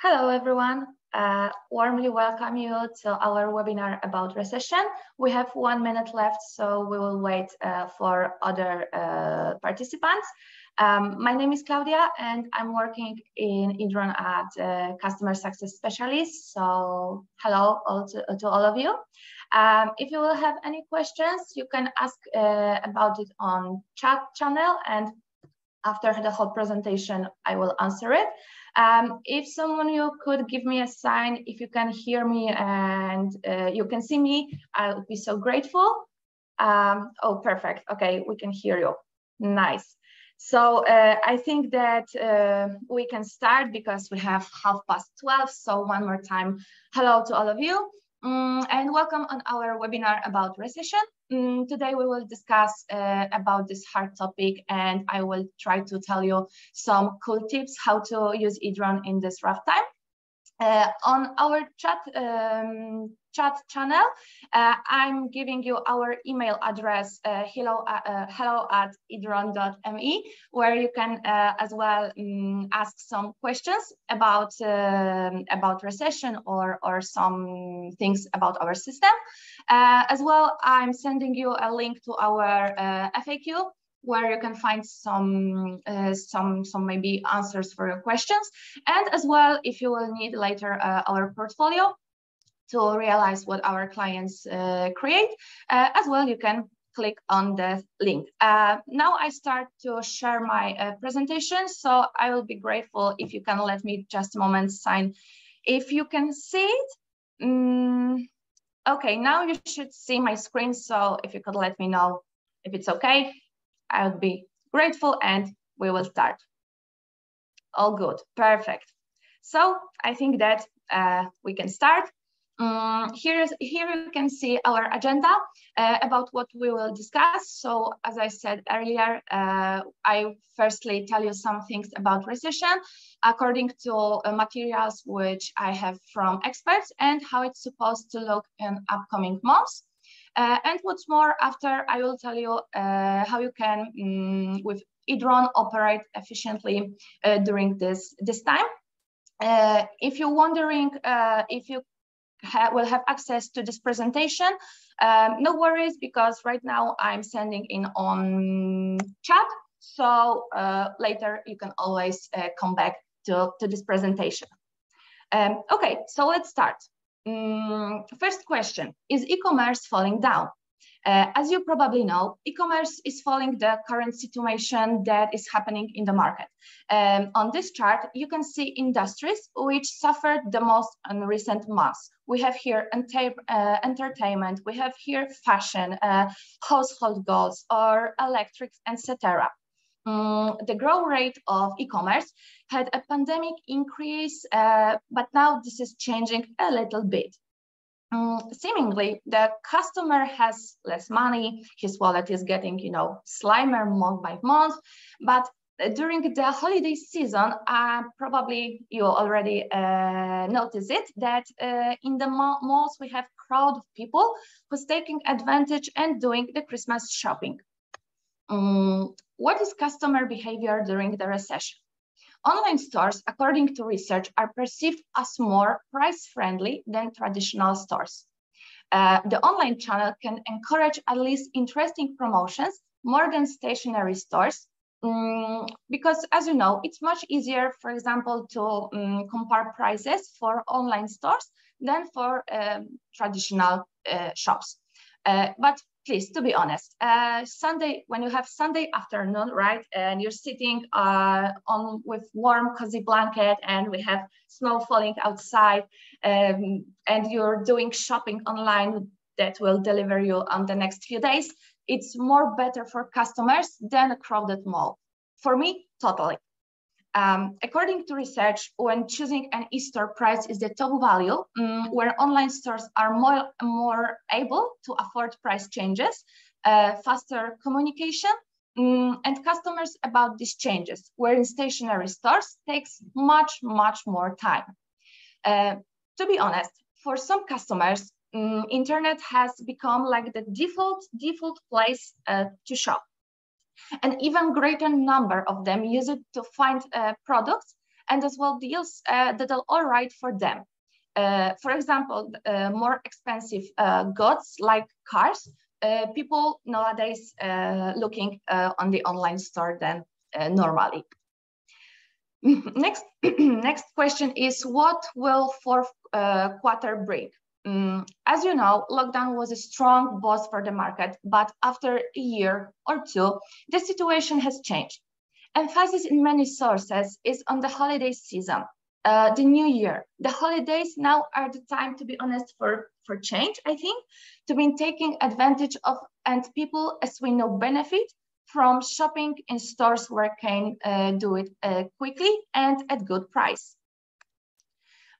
Hello, everyone. Warmly welcome you to our webinar about recession. We have 1 minute left, so we will wait for other participants. My name is Claudia, and I'm working in edrone at Customer Success Specialist. So hello to all of you. If you will have any questions, you can ask about it on chat channel, and after the whole presentation, I will answer it. If someone you could give me a sign, if you can hear me and you can see me, I would be so grateful. Oh, perfect. Okay, we can hear you. Nice. So I think that we can start because we have 12:30. So one more time, hello to all of you. And welcome on our webinar about recession. Today we will discuss about this hard topic, and I will try to tell you some cool tips how to use edrone in this rough time. On our chat channel, I'm giving you our email address, hello@edrone.me, where you can as well ask some questions about recession or some things about our system. As well, I'm sending you a link to our FAQ, where you can find some maybe answers for your questions. And as well, if you will need later our portfolio to realize what our clients create, as well, you can click on the link. Now I start to share my presentation, so I will be grateful if you can let me just a moment sign if you can see it. Okay, now you should see my screen, so if you could let me know if it's okay, I would be grateful, and we will start. All good, perfect. So I think that we can start. Here you can see our agenda about what we will discuss. So as I said earlier, I firstly tell you some things about recession according to materials which I have from experts and how it's supposed to look in upcoming months. And what's more, after I will tell you how you can, with edrone, operate efficiently during this time. If you're wondering if you will have access to this presentation, no worries, because right now I'm sending in on chat. So later you can always come back to this presentation. Okay, so let's start. First question, is e-commerce falling down? As you probably know, e-commerce is following the current situation that is happening in the market. On this chart, you can see industries which suffered the most in recent months. We have here entertainment, we have here fashion, household goods, or electrics, etc. The growth rate of e-commerce had a pandemic increase, but now this is changing a little bit. Seemingly, the customer has less money, his wallet is getting, slimmer month by month, but during the holiday season, probably you already noticed it, that in the malls we have crowd of people who's taking advantage and doing the Christmas shopping. What is customer behavior during the recession? Online stores, according to research, are perceived as more price-friendly than traditional stores. The online channel can encourage at least interesting promotions more than stationary stores, because, as you know, it's much easier, for example, to compare prices for online stores than for traditional shops. But please, to be honest, Sunday, when you have Sunday afternoon, right, and you're sitting with warm, cozy blanket, and we have snow falling outside, and you're doing shopping online that will deliver you on the next few days, it's more better for customers than a crowded mall. For me, totally. According to research, when choosing an e-store, price is the top value, where online stores are more able to afford price changes, faster communication, and customers about these changes, where in stationary stores takes much more time. To be honest, for some customers, internet has become like the default place to shop. An even greater number of them use it to find products and as well deals that are all right for them. For example, more expensive goods like cars, people nowadays looking on the online store than normally. Next, next question is, what will fourth quarter bring? As you know, lockdown was a strong boost for the market, but after a year or two, the situation has changed. Emphasis in many sources is on the holiday season, the new year. The holidays now are the time, to be honest, for change, I think, to be taking advantage of, and people, as we know, benefit from shopping in stores where can do it quickly and at good price.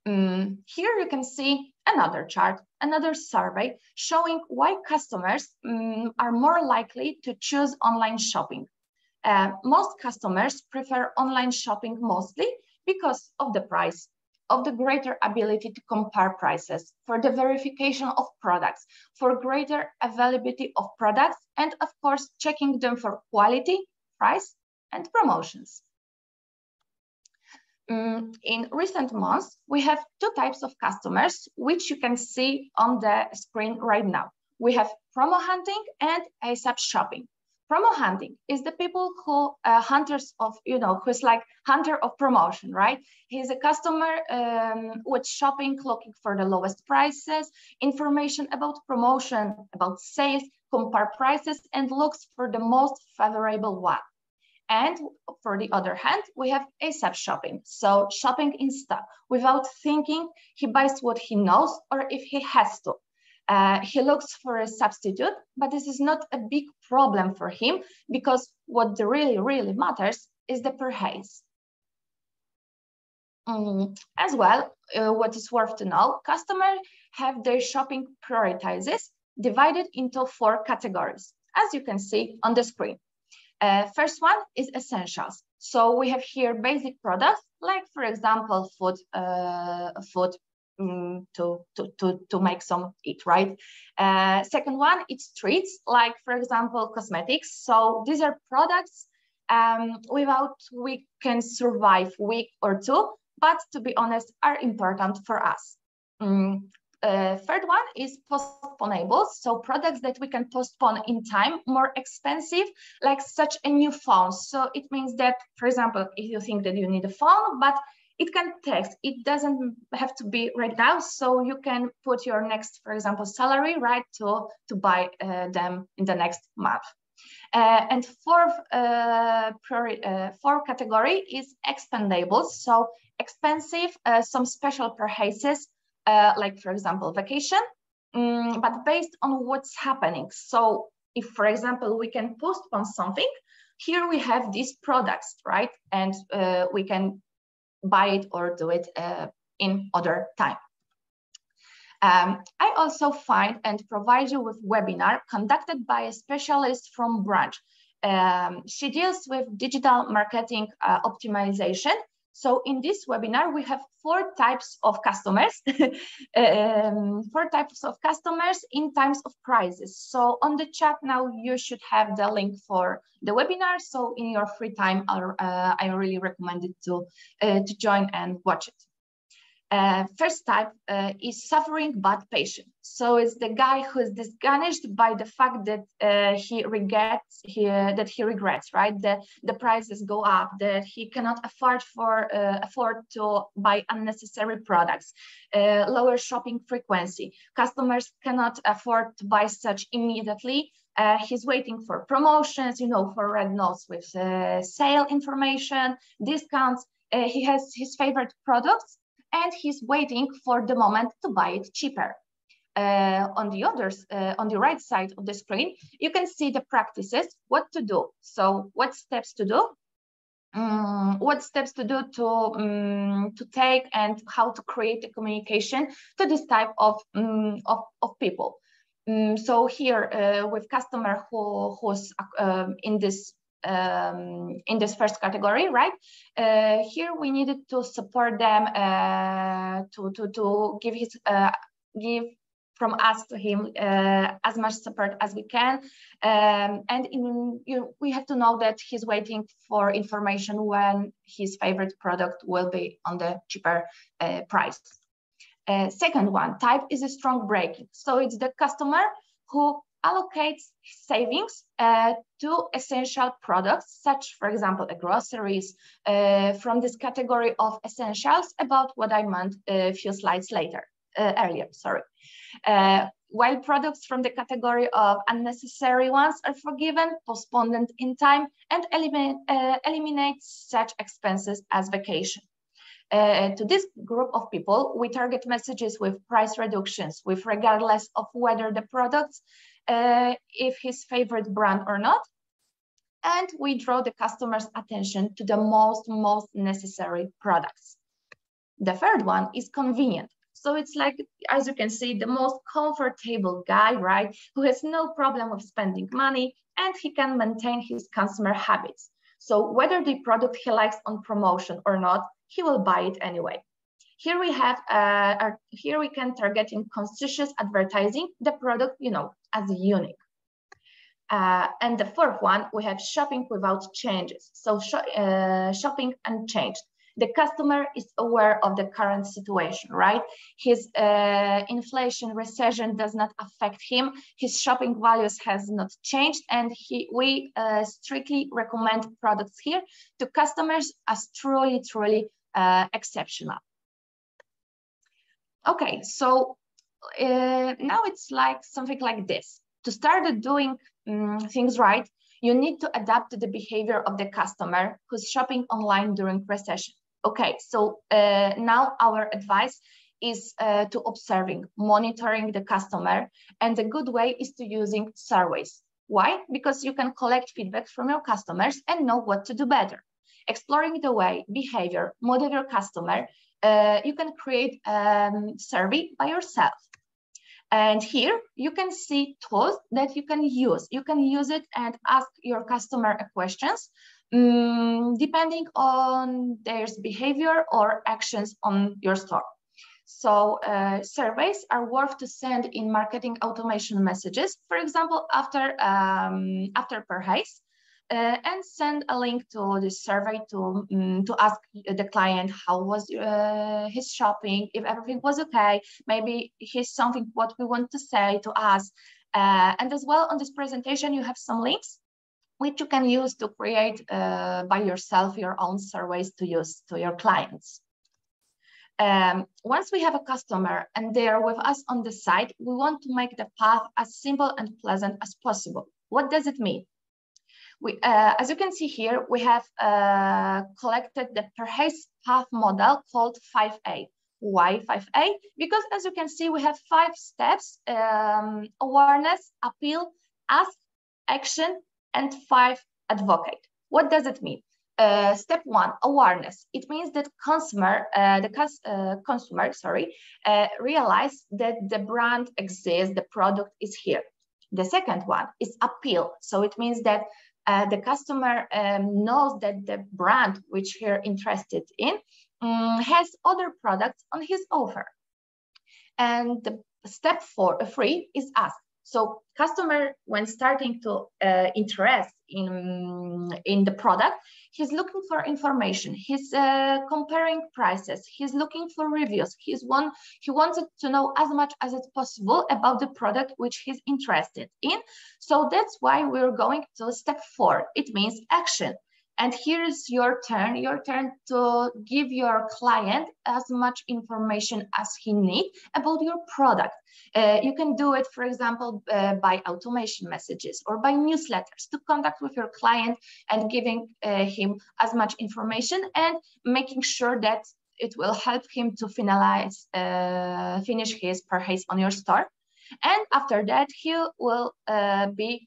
Here you can see another chart, another survey showing why customers are more likely to choose online shopping. Most customers prefer online shopping mostly because of the price, of the greater ability to compare prices, for the verification of products, for greater availability of products, and of course, checking them for quality, price, and promotions. In recent months, we have two types of customers, which you can see on the screen right now. We have promo hunting and ASAP shopping. Promo hunting is the people who hunters of, who's like hunter of promotion, right? He's a customer with shopping, looking for the lowest prices, information about promotion, about sales, compare prices, and looks for the most favorable one. And for the other hand, we have ASAP shopping. So shopping in stock without thinking, he buys what he knows or if he has to. He looks for a substitute, but this is not a big problem for him because what really matters is the price. As well, what is worth to know, customers have their shopping prioritizes divided into 4 categories, as you can see on the screen. First one is essentials. So we have here basic products, like for example, food to make some eat, right? Second one, it's treats, like for example, cosmetics. So these are products without we can survive week or two, but to be honest, are important for us. Third one is postponables, so products that we can postpone in time, more expensive, like such a new phone. So it means that, for example, if you think that you need a phone, but it can text, it doesn't have to be right now, so you can put your next, for example, salary, right, to buy them in the next month. And fourth category is expendables, so expensive, some special purchases, like for example, vacation, but based on what's happening. So if, for example, we can postpone something, here we have these products, right? And we can buy it or do it in other time. I also find and provide you with webinar conducted by a specialist from branch. She deals with digital marketing optimization. So in this webinar, we have 4 types of customers, 4 types of customers in times of crisis. So on the chat now, you should have the link for the webinar. So in your free time, I really recommend it to join and watch it. First type is suffering but patient. So it's the guy who is discouraged by the fact that he regrets, right? The prices go up, that he cannot afford to buy unnecessary products, lower shopping frequency. Customers cannot afford to buy such immediately. He's waiting for promotions, for red notes with sale information, discounts. He has his favorite products, and he's waiting for the moment to buy it cheaper. On the right side of the screen, you can see the practices, what to do. So what steps to do? To take, and how to create a communication to this type of people. So here with customer who's in this first category, right? Here we needed to support them to give from us to him as much support as we can. We have to know that he's waiting for information when his favorite product will be on the cheaper price. Second one, type is a strong braking. So it's the customer who allocates savings to essential products, such, for example, groceries from this category of essentials, about what I meant a few slides earlier. While products from the category of unnecessary ones are forgiven, postponed in time, and eliminate such expenses as vacation. To this group of people, we target messages with price reductions, with regardless of whether the products, if his favorite brand or not, and we draw the customer's attention to the most necessary products. The third one is convenient. So it's like, as you can see, the most comfortable guy, right? Who has no problem with spending money, and he can maintain his consumer habits. So whether the product he likes on promotion or not, he will buy it anyway. Here we have, here we can target in conscious advertising the product, as unique. And the fourth one, we have shopping without changes. So shopping unchanged. The customer is aware of the current situation, right? His inflation, recession does not affect him. His shopping values has not changed, and we strictly recommend products here to customers as truly exceptional. Okay, so now it's like something like this. To start doing things right, you need to adapt to the behavior of the customer who's shopping online during recession. Okay, so now our advice is to observing, monitoring the customer, and a good way is to using surveys. Why? Because you can collect feedback from your customers and know what to do better. Exploring the way, behavior, model your customer, you can create a survey by yourself. And here you can see tools that you can use. You can use it and ask your customer questions depending on their behavior or actions on your store. So surveys are worth to send in marketing automation messages, for example, after purchase, and send a link to the survey to ask the client how was his shopping, if everything was okay, maybe here's something what we want to say to us. And as well on this presentation, you have some links which you can use to create by yourself your own surveys to use to your clients. Once we have a customer and they are with us on the site, we want to make the path as simple and pleasant as possible. What does it mean? As you can see here, we have collected the purchase path model called 5A. Why 5A? Because as you can see, we have 5 steps: awareness, appeal, ask, action, and 5 advocate. What does it mean? Step 1, awareness. It means that consumer realize that the brand exists, the product is here. The second one is appeal. So it means that the customer knows that the brand which you're interested in has other products on his offer. And the step 3 is ask. So customer, when starting to interest in the product, he's looking for information. He's comparing prices. He's looking for reviews. He wanted to know as much as it's possible about the product which he's interested in. So that's why we're going to step 4. It means action. And here's your turn to give your client as much information as he needs about your product. You can do it, for example, by automation messages or by newsletters to contact with your client and giving him as much information and making sure that it will help him to finish his purchase on your store. And after that, he will be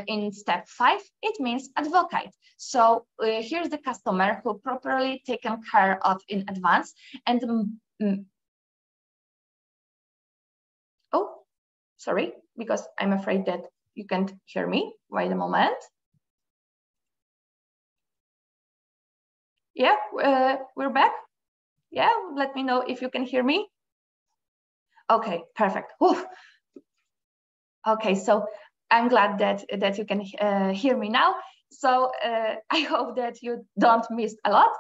in step 5, it means advocate. So here's the customer who properly taken care of in advance. And oh, sorry, because I'm afraid that you can't hear me. Wait a moment. Yeah, we're back. Yeah, let me know if you can hear me. Okay, perfect. Oof. Okay, so I'm glad that you can hear me now. So I hope that you don't miss a lot.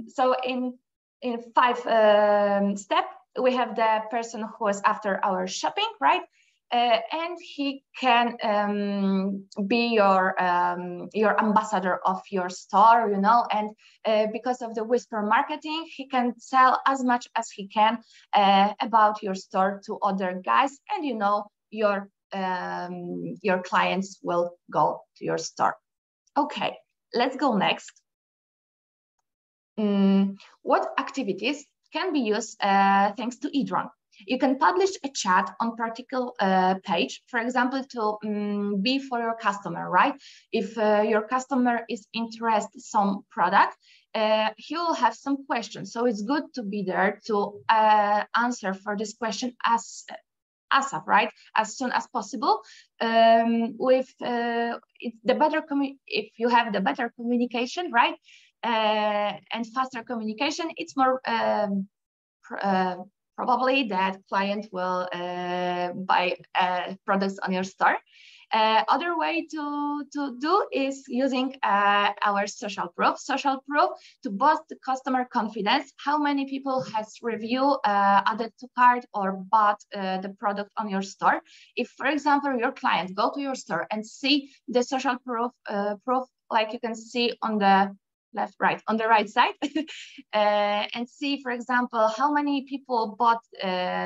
So in 5 steps, we have the person who is after our shopping, right? And he can be your ambassador of your store, you know, and because of the whisper marketing, he can sell as much as he can about your store to other guys, and you know, your clients will go to your store. Okay, let's go next. What activities can be used thanks to edrone? You can publish a chat on particular page, for example, to be for your customer, right? If your customer is interested in some product, he will have some questions. So it's good to be there to answer for this question ASAP, right? As soon as possible. With the better if you have the better communication, right? And faster communication, it's more probably that client will buy products on your store. Other way to do is using our social proof. Social proof to boost the customer confidence. How many people has review, added to cart, or bought the product on your store? If, for example, your client go to your store and see the social proof, like you can see on the on the right side, and see, for example, how many people bought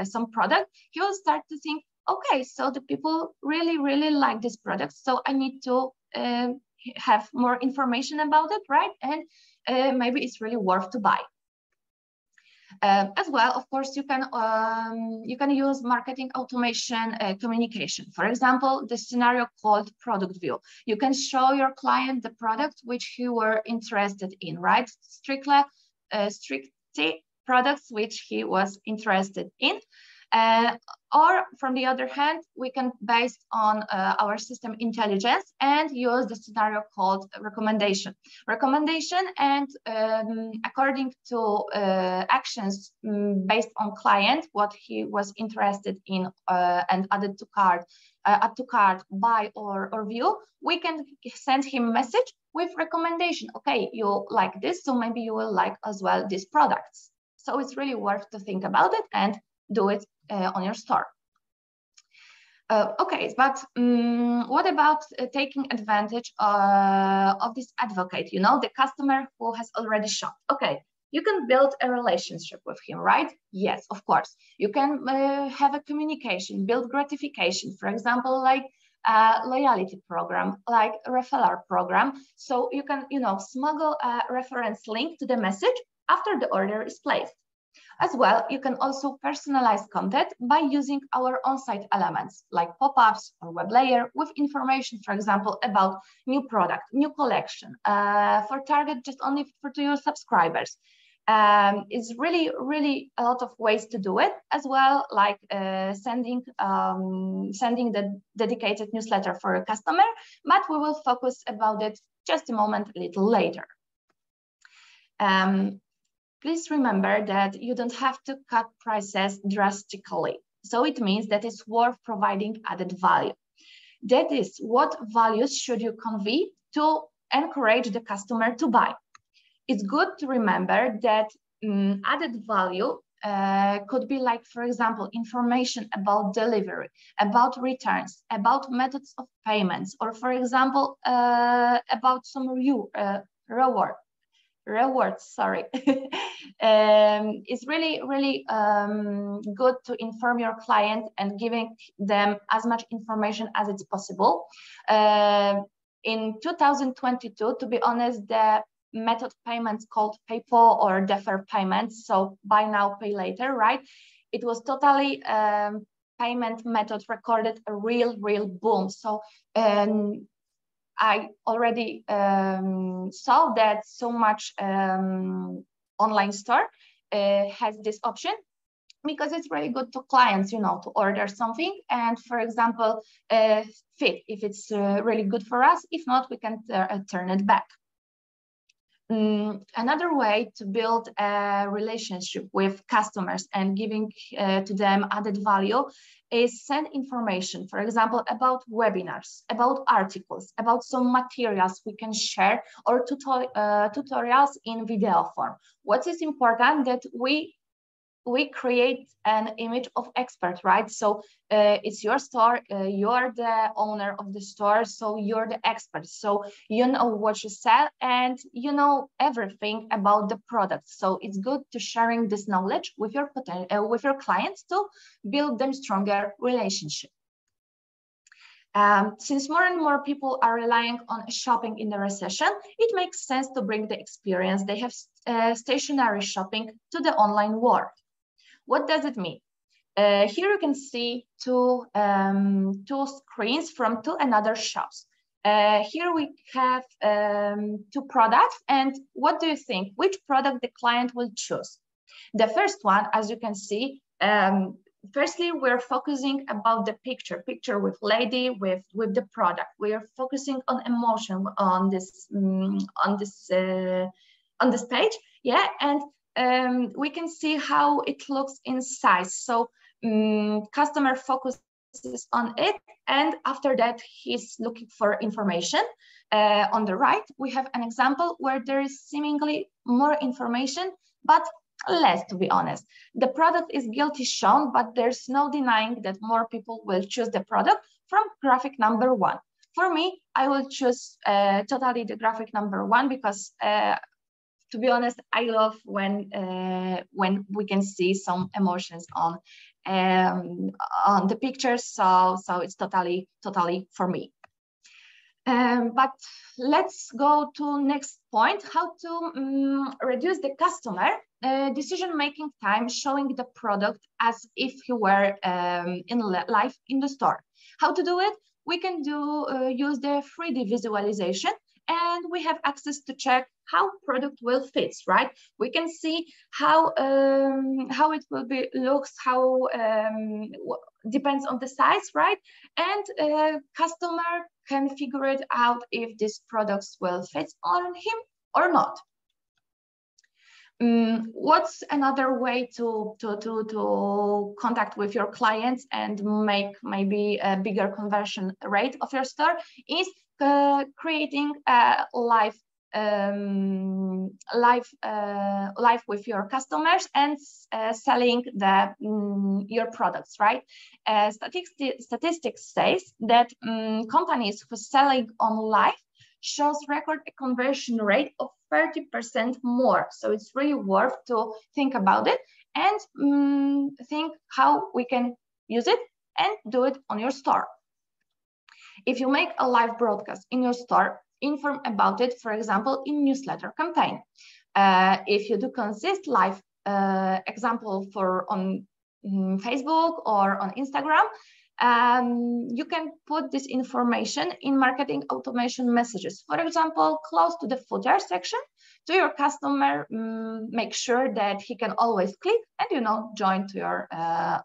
some product, you will start to think, okay, so the people really like this product, so I need to have more information about it, right? And maybe it's really worth to buy. As well, of course, you can use marketing automation communication. For example, the scenario called product view. You can show your client the product which you were interested in, right? Strictly products which he was interested in. Or from the other hand, we can, based on our system intelligence, and use the scenario called recommendation. Recommendation, and according to actions based on client, what he was interested in and added to cart, add to cart, buy or view, we can send him message with recommendation. Okay, you like this, so maybe you will like as well these products. So it's really worth to think about it and do it on your store. Okay, but what about taking advantage of this advocate, you know, the customer who has already shopped? Okay, you can build a relationship with him, right? Yes, of course. You can have a communication, build gratification, for example, like a loyalty program, like a referral program. So you can, you know, smuggle a reference link to the message after the order is placed. As well, you can also personalize content by using our on-site elements like pop-ups or web layer with information, for example, about new product, new collection, for target just only to your subscribers. It's really a lot of ways to do it, as well, like sending the dedicated newsletter for a customer, but we will focus about it just a moment a little later. Please remember that you don't have to cut prices drastically. So it means that it's worth providing added value. That is, what values should you convey to encourage the customer to buy? It's good to remember that added value could be like, for example, information about delivery, about returns, about methods of payments, or for example, about some rewards, sorry. It's really good to inform your client and giving them as much information as it's possible. In 2022, to be honest, the method payments called PayPal or deferred payments, so buy now, pay later, right? It was totally payment method recorded a real boom. So I already saw that so much online store has this option, because it's really good to clients, you know, to order something and, for example, fit if it's really good for us. If not, we can turn it back. Another way to build a relationship with customers and giving to them added value is send information, for example, about webinars, about articles, about some materials we can share, or tutorials in video form. What is important that we create an image of expert, right? So it's your store, you're the owner of the store, so you're the expert. So you know what you sell and you know everything about the product. So it's good to sharing this knowledge with your clients to build them stronger relationship. Since more and more people are relying on shopping in the recession, it makes sense to bring the experience they have stationary shopping to the online world. What does it mean? Here you can see two screens from two another shops. Here we have two products, and what do you think? Which product the client will choose? The first one, as you can see, firstly, we're focusing about the picture with lady, with the product. We are focusing on emotion on this page, yeah, and we can see how it looks in size. So customer focuses on it, and after that he's looking for information. On the right we have an example where there is seemingly more information but less, to be honest. The product is guilty shown, but there's no denying that more people will choose the product from graphic number 1. For me, I will choose totally the graphic number 1 because to be honest, I love when we can see some emotions on the pictures. So it's totally for me. But let's go to next point: how to reduce the customer decision-making time, showing the product as if he were live in the store. How to do it? We can use the 3D visualization, and we have access to check how product will fit, right? We can see how it will be looks, how depends on the size, right? And customer can figure it out if these products will fit on him or not. What's another way to contact with your clients and make maybe a bigger conversion rate of your store is creating a live with your customers and selling your products, right? Statistics says that companies who selling on live shows record a conversion rate of 30% more. So it's really worth to think about it and think how we can use it and do it on your store. If you make a live broadcast in your store, inform about it, for example, in newsletter campaign. If you do consist live example on Facebook or on Instagram, you can put this information in marketing automation messages. For example, close to the footer section to your customer, make sure that he can always click and join to your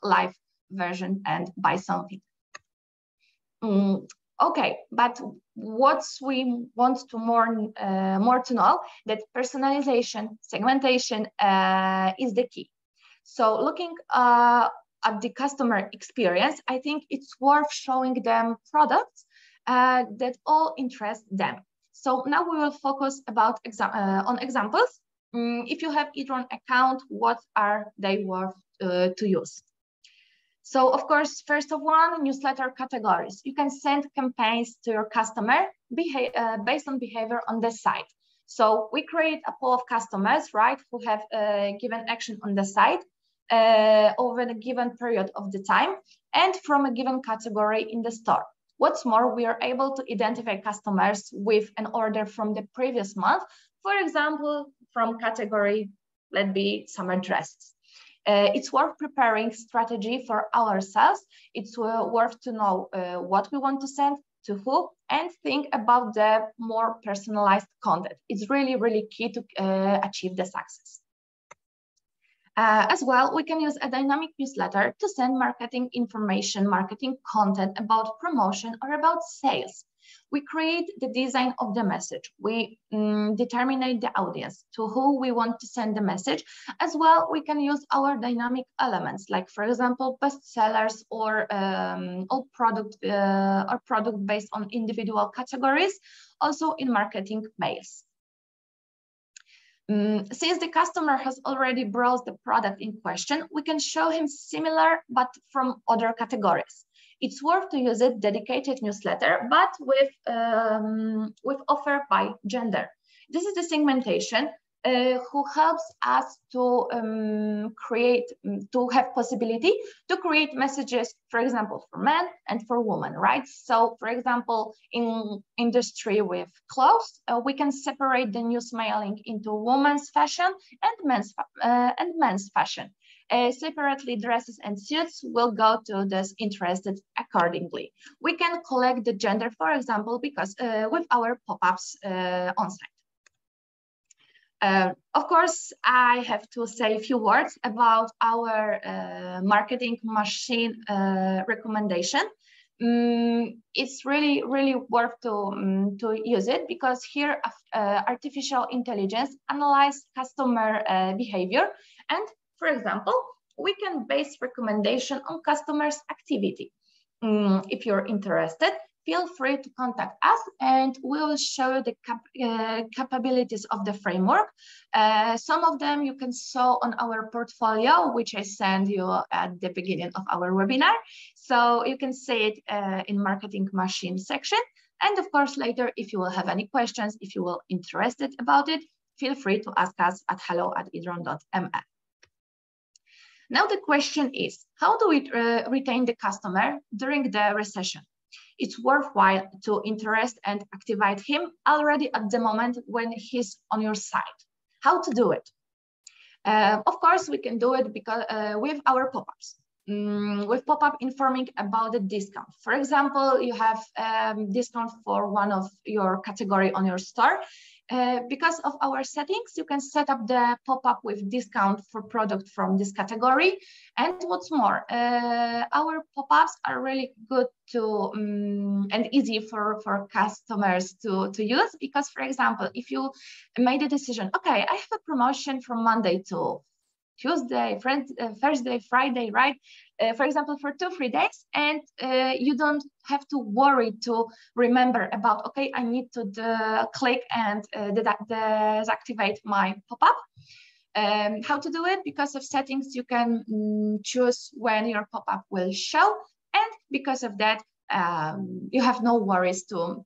live version and buy something. Okay, but what we want to more to know that personalization, segmentation is the key. So looking at the customer experience, I think it's worth showing them products that all interest them. So now we will focus about on examples. If you have edrone account, what are they worth to use? So of course, first of all, newsletter categories. You can send campaigns to your customer based on behavior on the site. So we create a pool of customers, right, who have given action on the site over a given period of the time and from a given category in the store. What's more, we are able to identify customers with an order from the previous month, for example, from category, let's be summer dresses. It's worth preparing strategy for ourselves. It's worth to know what we want to send to who and think about the more personalized content. It's really, really key to achieve the success. As well, we can use a dynamic newsletter to send marketing information, marketing content about promotion or about sales. We create the design of the message. We determine the audience to who we want to send the message. As well, we can use our dynamic elements, like for example, bestsellers or product based on individual categories, also in marketing mails. Since the customer has already browsed the product in question, we can show him similar but from other categories. It's worth to use a dedicated newsletter, but with offer by gender. This is the segmentation who helps us to have possibility to create messages, for example, for men and for women, right? So, for example, in industry with clothes, we can separate the news mailing into women's fashion and men's fashion. Separately, dresses and suits will go to those interested accordingly. We can collect the gender, for example, because with our pop-ups on site. Of course, I have to say a few words about our marketing machine recommendation. It's really worth to use it, because here artificial intelligence analyzes customer behavior, and for example, we can base recommendation on customers' activity. If you're interested, feel free to contact us and we will show you the capabilities of the framework. Some of them you can saw on our portfolio, which I sent you at the beginning of our webinar. So you can see it in marketing machine section. And of course, later, if you will have any questions, if you will interested about it, feel free to ask us at hello@edrone.me. Now the question is, how do we retain the customer during the recession? It's worthwhile to interest and activate him already at the moment when he's on your site. How to do it? Of course, we can do it because with our pop-ups. With pop-up informing about the discount. For example, you have discount for one of your category on your store. Because of our settings, you can set up the pop-up with discount for product from this category. And what's more, our pop-ups are really good to and easy for customers to use, because, for example, if you made a decision, okay, I have a promotion from Monday to Tuesday, Thursday, Friday, right? For example, for 2-3 days, and you don't have to worry to remember about, okay, I need to click and deactivate my pop-up. How to do it? Because of settings, you can choose when your pop-up will show, and because of that, you have no worries to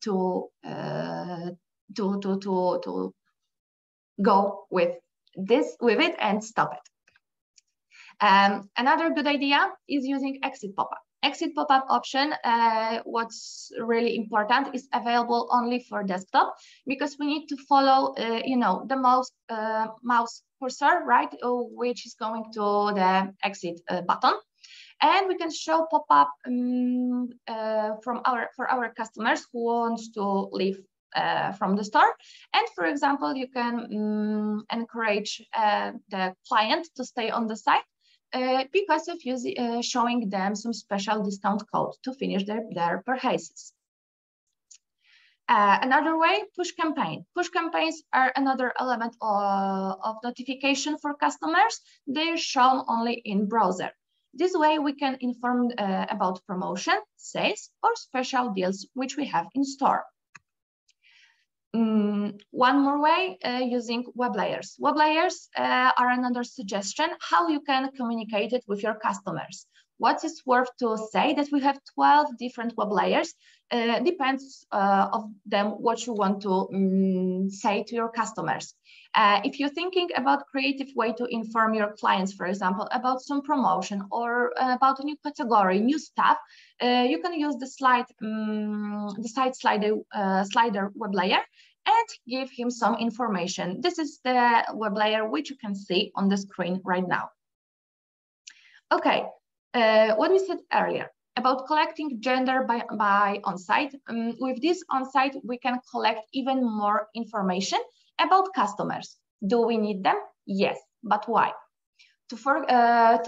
go with it and stop it. Another good idea is using exit pop-up. Exit pop-up option, what's really important, is available only for desktop, because we need to follow, the mouse cursor, right, which is going to the exit button. And we can show pop-up for our customers who want to leave from the store. And for example, you can encourage the client to stay on the site because of showing them some special discount code to finish their purchases. Another way, push campaign. Push campaigns are another element of notification for customers. They're shown only in browser. This way we can inform about promotion, sales, or special deals which we have in store. One more way, using web layers. Web layers are another suggestion how you can communicate it with your customers. What is worth to say that we have 12 different web layers. Depends of them what you want to say to your customers. If you're thinking about creative way to inform your clients, for example, about some promotion or about a new category, new stuff, you can use the site slider web layer and give him some information. This is the web layer which you can see on the screen right now. Okay, what we said earlier about collecting gender by on-site. With this on-site, we can collect even more information about customers. Do we need them? Yes, but why? To further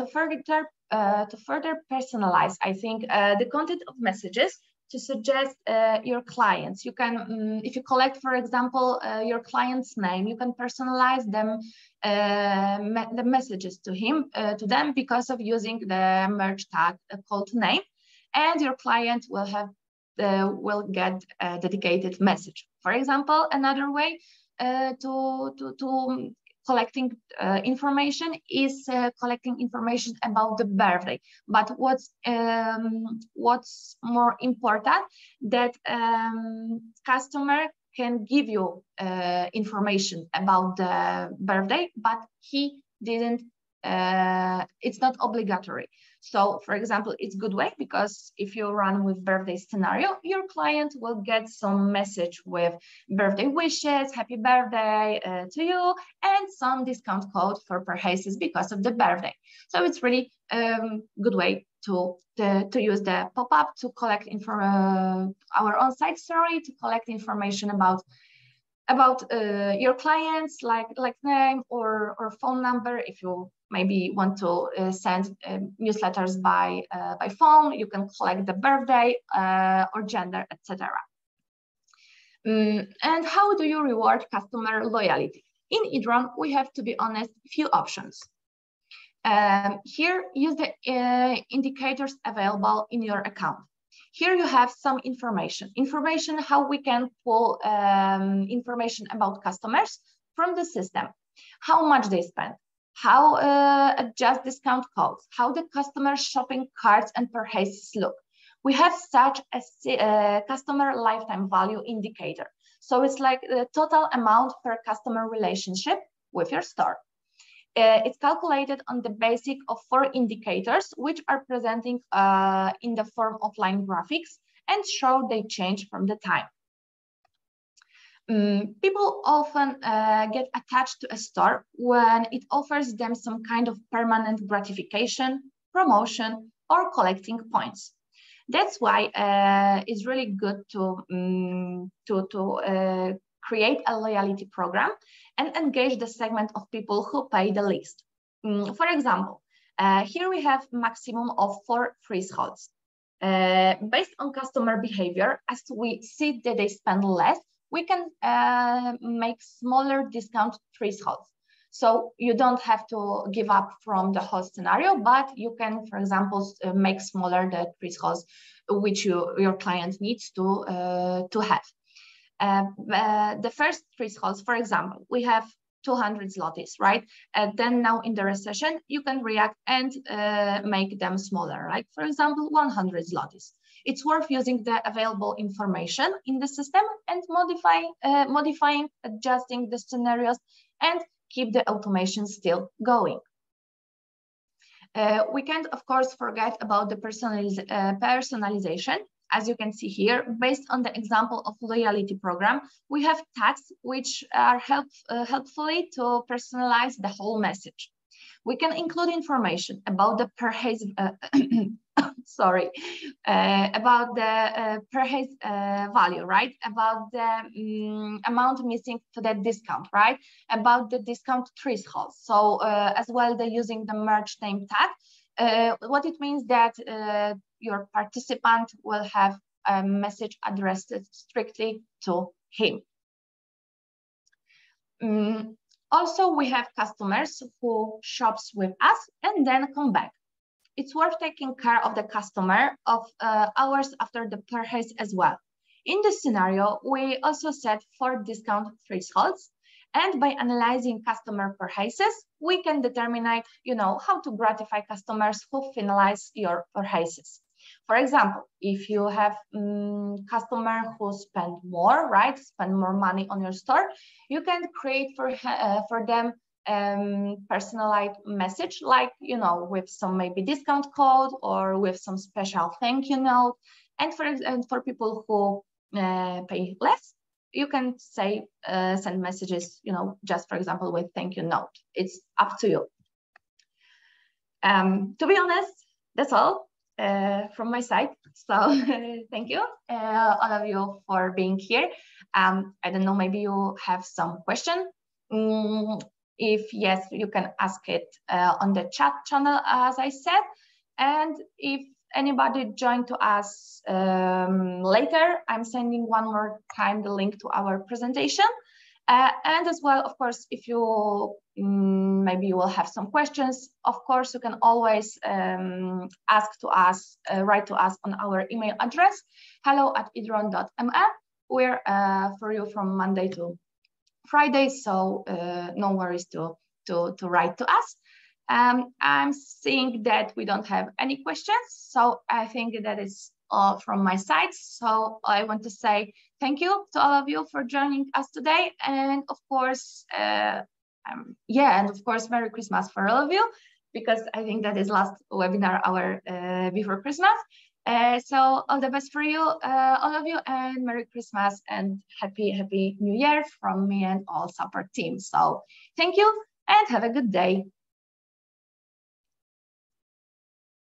personalize, I think, the content of messages, to suggest your clients. You can, if you collect, for example, your client's name, you can personalize them, the messages to him, to them, because of using the merge tag called name, and your client will have will get a dedicated message. For example, another way to collecting information is collecting information about the birthday. But what's more important, that customer can give you information about the birthday, but he didn't. It's not obligatory. So, for example, it's a good way, because if you run with birthday scenario, your client will get some message with birthday wishes, happy birthday to you, and some discount code for purchases because of the birthday. So it's really good way to use the pop-up to collect our on-site story, to collect information about your clients, like name or phone number. If you maybe want to send newsletters by phone, you can collect the birthday or gender, etc. And how do you reward customer loyalty? In edrone, we have, to be honest, few options. Here, use the indicators available in your account. Here you have some information how we can pull information about customers from the system, how much they spend, how adjust discount codes, how the customer shopping carts and purchases look. We have such a customer lifetime value indicator. So it's like the total amount per customer relationship with your store. It's calculated on the basis of 4 indicators, which are presenting in the form of line graphics and show they change from the time. People often get attached to a store when it offers them some kind of permanent gratification, promotion, or collecting points. That's why it's really good to create a loyalty program and engage the segment of people who pay the least. For example, here we have maximum of 4 thresholds. Based on customer behavior, as we see that they spend less, we can make smaller discount thresholds. So you don't have to give up from the whole scenario, but you can, for example, make smaller the thresholds which your client needs to have. The first thresholds, for example, we have 200 zlotys, right? Then now in the recession, you can react and make them smaller, like, for example, 100 zlotys. It's worth using the available information in the system and modifying, adjusting the scenarios, and keep the automation still going. We can't, of course, forget about the personalization. As you can see here, based on the example of loyalty program, we have tags which are helpfully to personalize the whole message. We can include information about the purchase, about the purchase value, right? About the amount missing to that discount, right? About the discount threshold. So as well, they're using the merge name tag. What it means that your participant will have a message addressed strictly to him. Also, we have customers who shops with us and then come back. It's worth taking care of the customer of hours after the purchase as well. In this scenario, we also set 4 discount thresholds, and by analyzing customer purchases, we can determine, how to gratify customers who finalize your purchases. For example, if you have customer who spend more, right, spend more money on your store, you can create for them personalized message, like, with some maybe discount code or with some special thank you note. And for people who pay less, you can say send messages, just for example with thank you note. It's up to you. To be honest, that's all from my side. So thank you all of you for being here. I don't know, maybe you have some question. If yes, you can ask it on the chat channel, as I said. And if anybody join to us later, I'm sending one more time the link to our presentation. And as well, of course, if you maybe you will have some questions, of course, you can always ask to us, write to us on our email address, hello@edrone.me. We're for you from Monday to Friday, so no worries to write to us. I'm seeing that we don't have any questions, so I think that is all from my side. So I want to say thank you to all of you for joining us today, and of course, and of course, Merry Christmas for all of you, because I think that is last webinar hour before Christmas. So all the best for you, all of you, and Merry Christmas and Happy New Year from me and all support team. So thank you and have a good day.